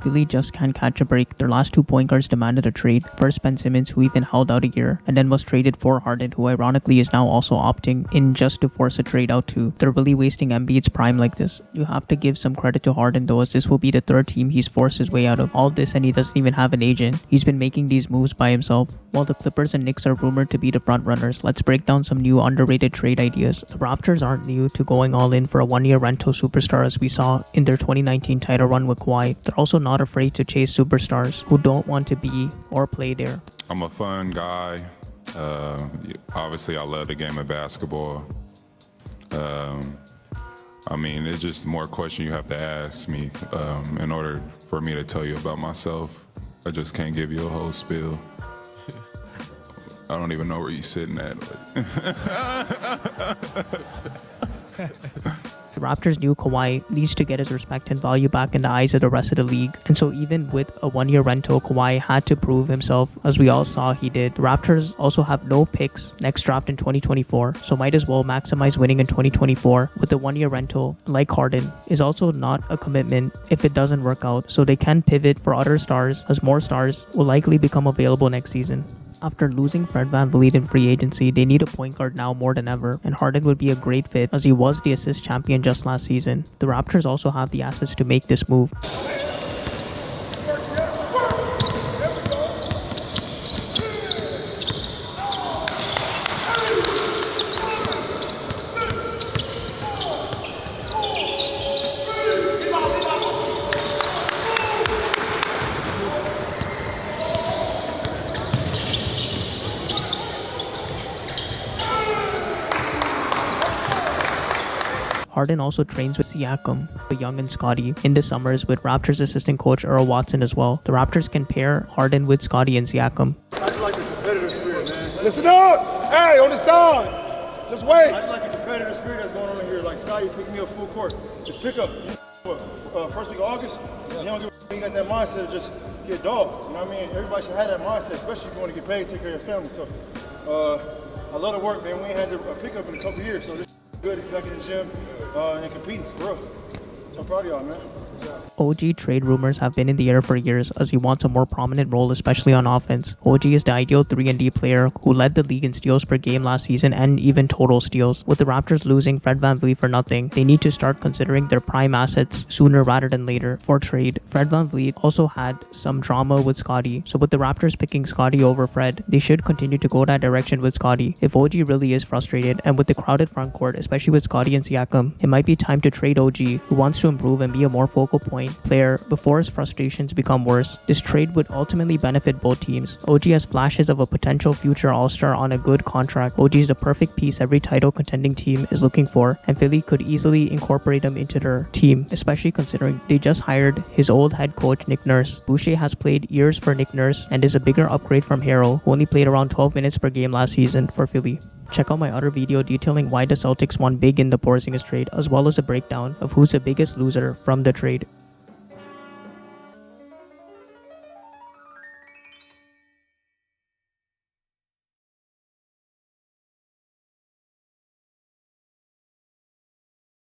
Philly just can't catch a break. Their last 2 point guards demanded a trade. First Ben Simmons, who even held out a year, and then was traded for Harden, who ironically is now also opting in just to force a trade out too. They're really wasting Embiid's prime like this. You have to give some credit to Harden though, as this will be the third team he's forced his way out of. All this, and he doesn't even have an agent. He's been making these moves by himself. While the Clippers and Knicks are rumored to be the front runners, let's break down some new underrated trade ideas. The Raptors aren't new to going all in for a one-year rental superstar, as we saw in their 2019 title run with Kawhi. They're also not afraid to chase superstars who don't want to be or play there. I'm a fun guy. Obviously, I love the game of basketball. I mean, it's just more question you have to ask me in order for me to tell you about myself. I just can't give you a whole spiel. I don't even know where you're sitting at. The Raptors knew Kawhi needs to get his respect and value back in the eyes of the rest of the league, and so even with a one-year rental, Kawhi had to prove himself, as we all saw he did. The Raptors also have no picks next draft in 2024, so might as well maximize winning in 2024 with a one-year rental. Like Harden, is also not a commitment if it doesn't work out, so they can pivot for other stars, as more stars will likely become available next season. After losing Fred VanVleet in free agency, they need a point guard now more than ever, and Harden would be a great fit as he was the assist champion just last season. The Raptors also have the assets to make this move. Harden also trains with Siakam, Young and Scotty in the summers with Raptors assistant coach Earl Watson as well. The Raptors can pair Harden with Scotty and Siakam. I just like the competitive spirit, man. Listen up! Hey, on the side! Just wait! I just like the competitive spirit that's going on here. Like, Scotty picking me up full court. Just pick up. First week of August, you don't give a, you got that mindset of just get dogged. You know what I mean? Everybody should have that mindset, especially if you want to get paid, take care of your family. So, I love the work, man. We ain't had a pickup in a couple years, so this good to be back in the gym and competing, for real. So I'm proud of y'all, man. OG trade rumors have been in the air for years as he wants a more prominent role, especially on offense. OG is the ideal 3-and-D player who led the league in steals per game last season and even total steals. With the Raptors losing Fred VanVleet for nothing, they need to start considering their prime assets sooner rather than later for trade. Fred VanVleet also had some drama with Scotty, so with the Raptors picking Scotty over Fred, they should continue to go that direction with Scotty. If OG really is frustrated, and with the crowded frontcourt, especially with Scotty and Siakam, it might be time to trade OG, who wants to improve and be a more focal point player before his frustrations become worse. This trade would ultimately benefit both teams. OG has flashes of a potential future all-star on a good contract. OG is the perfect piece every title contending team is looking for, and Philly could easily incorporate him into their team, especially considering they just hired his old head coach Nick Nurse. Boucher has played years for Nick Nurse and is a bigger upgrade from Harrell, who only played around 12 minutes per game last season for Philly. Check out my other video detailing why the Celtics won big in the Porzingis trade, as well as a breakdown of who's the biggest loser from the trade.